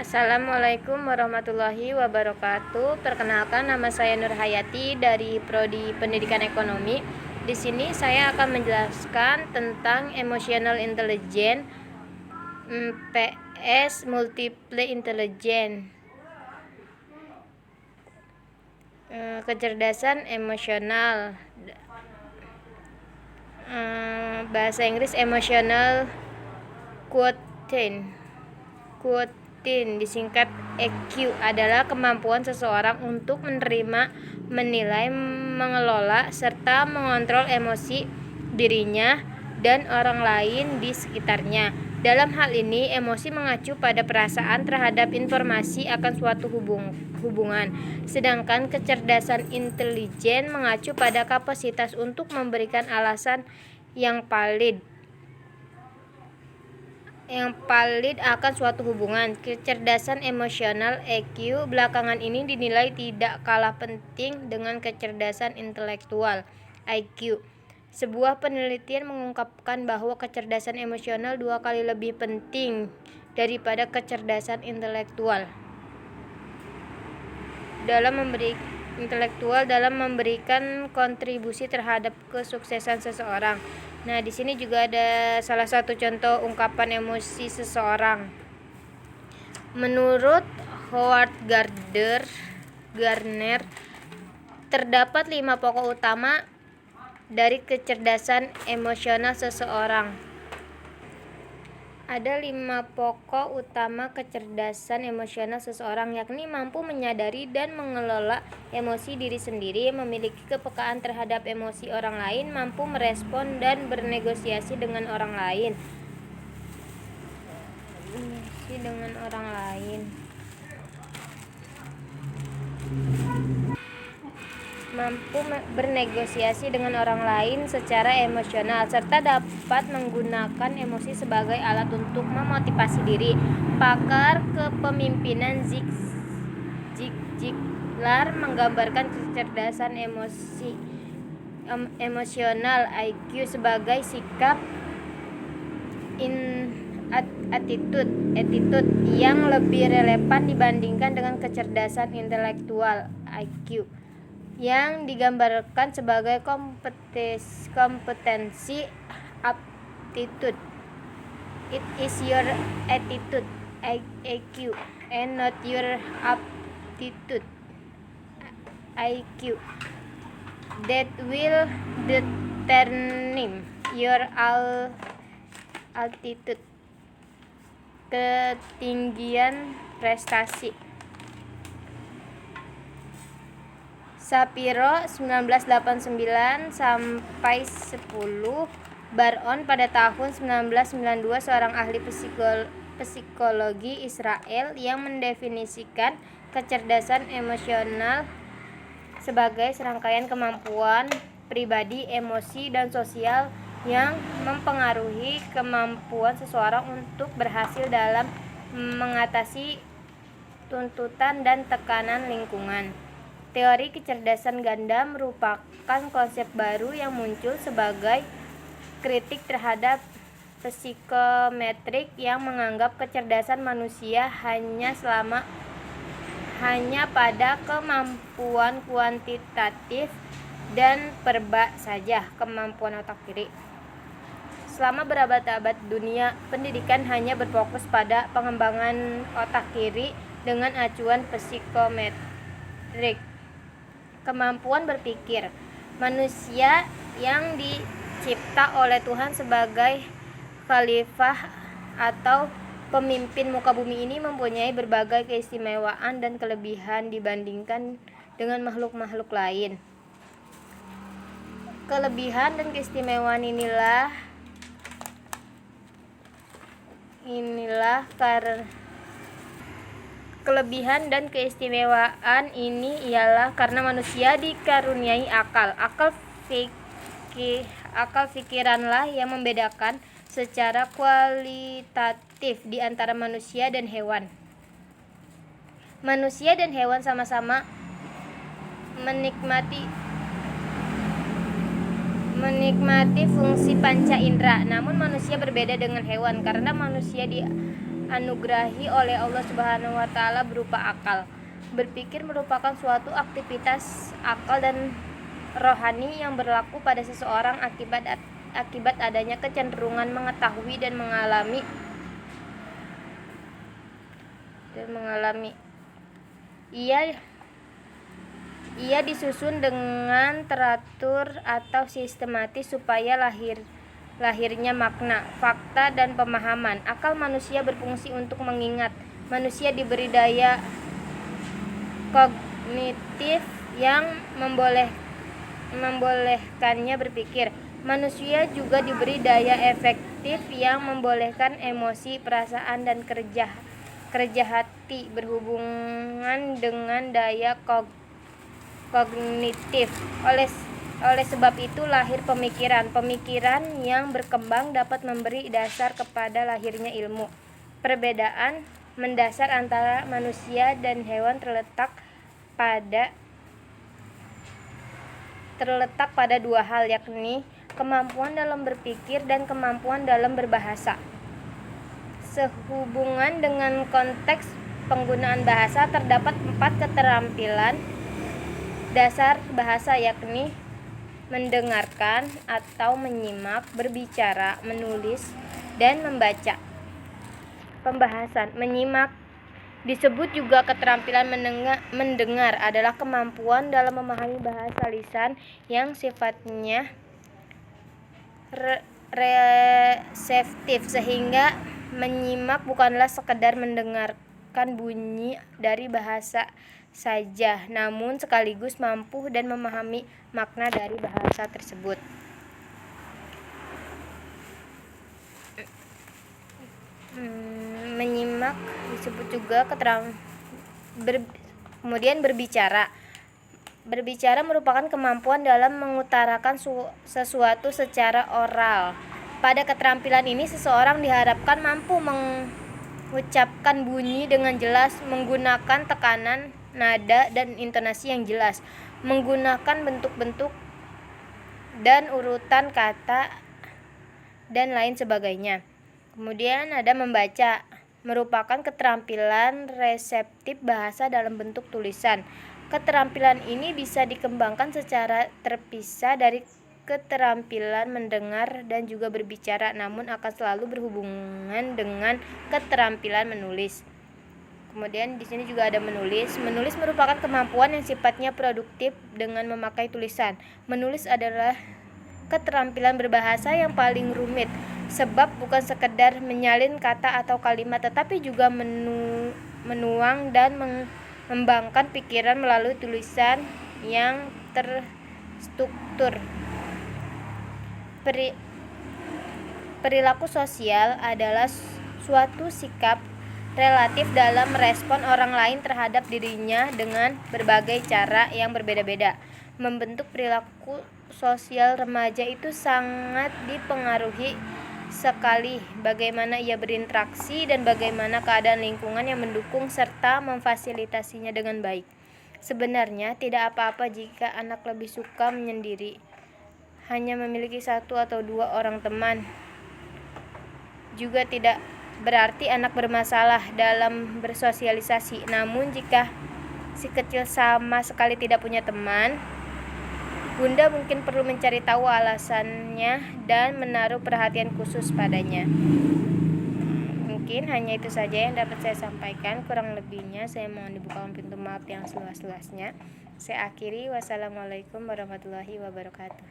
Assalamualaikum warahmatullahi wabarakatuh. Perkenalkan, nama saya Nur Hayati dari Prodi Pendidikan Ekonomi. Di sini saya akan menjelaskan tentang emotional intelligence PS multiple intelligence. Kecerdasan emosional, bahasa Inggris emotional quotient disingkat EQ, adalah kemampuan seseorang untuk menerima, menilai, mengelola, serta mengontrol emosi dirinya dan orang lain di sekitarnya. Dalam hal ini, emosi mengacu pada perasaan terhadap informasi akan suatu hubungan, sedangkan kecerdasan intelijen mengacu pada kapasitas untuk memberikan alasan yang valid akan suatu hubungan. Kecerdasan emosional EQ belakangan ini dinilai tidak kalah penting dengan kecerdasan intelektual IQ. Sebuah penelitian mengungkapkan bahwa kecerdasan emosional 2 kali lebih penting daripada kecerdasan intelektual dalam memberikan kontribusi terhadap kesuksesan seseorang. Nah, di sini juga ada salah satu contoh ungkapan emosi seseorang. Menurut Howard Gardner, terdapat 5 pokok utama dari kecerdasan emosional seseorang. Ada 5 pokok utama kecerdasan emosional seseorang, yakni mampu menyadari dan mengelola emosi diri sendiri, memiliki kepekaan terhadap emosi orang lain, mampu merespon dan bernegosiasi dengan orang lain. Secara emosional, serta dapat menggunakan emosi sebagai alat untuk memotivasi diri. Pakar kepemimpinan Zig Ziglar menggambarkan kecerdasan emosional IQ sebagai sikap attitude yang lebih relevan dibandingkan dengan kecerdasan intelektual IQ, yang digambarkan sebagai kompetensi aptitude. It is your attitude IQ and not your aptitude IQ that will determine your altitude, ketinggian prestasi. Shapiro 1989 sampai 10, Bar-On pada tahun 1992, seorang ahli psikologi Israel yang mendefinisikan kecerdasan emosional sebagai serangkaian kemampuan pribadi, emosi, dan sosial yang mempengaruhi kemampuan seseorang untuk berhasil dalam mengatasi tuntutan dan tekanan lingkungan. Teori kecerdasan ganda merupakan konsep baru yang muncul sebagai kritik terhadap psikometrik yang menganggap kecerdasan manusia hanya pada kemampuan kuantitatif dan perba saja, kemampuan otak kiri. Selama berabad-abad, dunia pendidikan hanya berfokus pada pengembangan otak kiri dengan acuan psikometrik. Kemampuan berpikir. Manusia yang dicipta oleh Tuhan sebagai khalifah atau pemimpin muka bumi ini mempunyai berbagai keistimewaan dan kelebihan dibandingkan dengan makhluk-makhluk lain. Kelebihan dan keistimewaan ini ialah karena manusia dikaruniai akal. Akal pikiranlah yang membedakan secara kualitatif di antara manusia dan hewan. Manusia dan hewan sama-sama menikmati fungsi panca indera, namun manusia berbeda dengan hewan karena manusia dianugerahi oleh Allah Subhanahu wa taala berupa akal. Berpikir merupakan suatu aktivitas akal dan rohani yang berlaku pada seseorang akibat adanya kecenderungan mengetahui dan mengalami. Ia disusun dengan teratur atau sistematis supaya lahirnya makna, fakta, dan pemahaman. Akal manusia berfungsi untuk mengingat. Manusia diberi daya kognitif yang membolehkannya berpikir. Manusia juga diberi daya efektif yang membolehkan emosi, perasaan, dan kerja hati berhubungan dengan daya kognitif. Oleh sebab itu lahir pemikiran yang berkembang dapat memberi dasar kepada lahirnya ilmu. Perbedaan mendasar antara manusia dan hewan terletak pada dua hal, yakni kemampuan dalam berpikir dan kemampuan dalam berbahasa. Sehubungan dengan konteks penggunaan bahasa, terdapat 4 keterampilan dasar bahasa, yakni mendengarkan atau menyimak, berbicara, menulis, dan membaca. Pembahasan. Menyimak disebut juga keterampilan mendengar adalah kemampuan dalam memahami bahasa lisan yang sifatnya reseptif, sehingga menyimak bukanlah sekedar mendengarkan bunyi dari bahasa saja, namun sekaligus mampu dan memahami makna dari bahasa tersebut. Menyimak disebut juga kemudian berbicara. Berbicara merupakan kemampuan dalam mengutarakan sesuatu secara oral. Pada keterampilan ini, seseorang diharapkan mampu mengucapkan bunyi dengan jelas, menggunakan tekanan, nada, dan intonasi yang jelas, menggunakan bentuk-bentuk dan urutan kata, dan lain sebagainya. Kemudian ada membaca, merupakan keterampilan reseptif bahasa dalam bentuk tulisan. Keterampilan ini bisa dikembangkan secara terpisah dari keterampilan mendengar dan juga berbicara, namun akan selalu berhubungan dengan keterampilan menulis. Kemudian di sini juga ada menulis. Menulis merupakan kemampuan yang sifatnya produktif dengan memakai tulisan. Menulis adalah keterampilan berbahasa yang paling rumit, sebab bukan sekedar menyalin kata atau kalimat, tetapi juga menuang dan mengembangkan pikiran melalui tulisan yang terstruktur. Perilaku sosial adalah suatu sikap relatif dalam merespon orang lain terhadap dirinya dengan berbagai cara yang berbeda-beda. Membentuk perilaku sosial remaja itu sangat dipengaruhi sekali bagaimana ia berinteraksi dan bagaimana keadaan lingkungan yang mendukung serta memfasilitasinya dengan baik. Sebenarnya tidak apa-apa jika anak lebih suka menyendiri, hanya memiliki 1 atau 2 orang teman. Juga tidak berarti anak bermasalah dalam bersosialisasi. Namun jika si kecil sama sekali tidak punya teman, Bunda mungkin perlu mencari tahu alasannya dan menaruh perhatian khusus padanya. Mungkin hanya itu saja yang dapat saya sampaikan. Kurang lebihnya saya mohon dibukakan pintu maaf yang seluas-luasnya. Saya akhiri. Wassalamualaikum warahmatullahi wabarakatuh.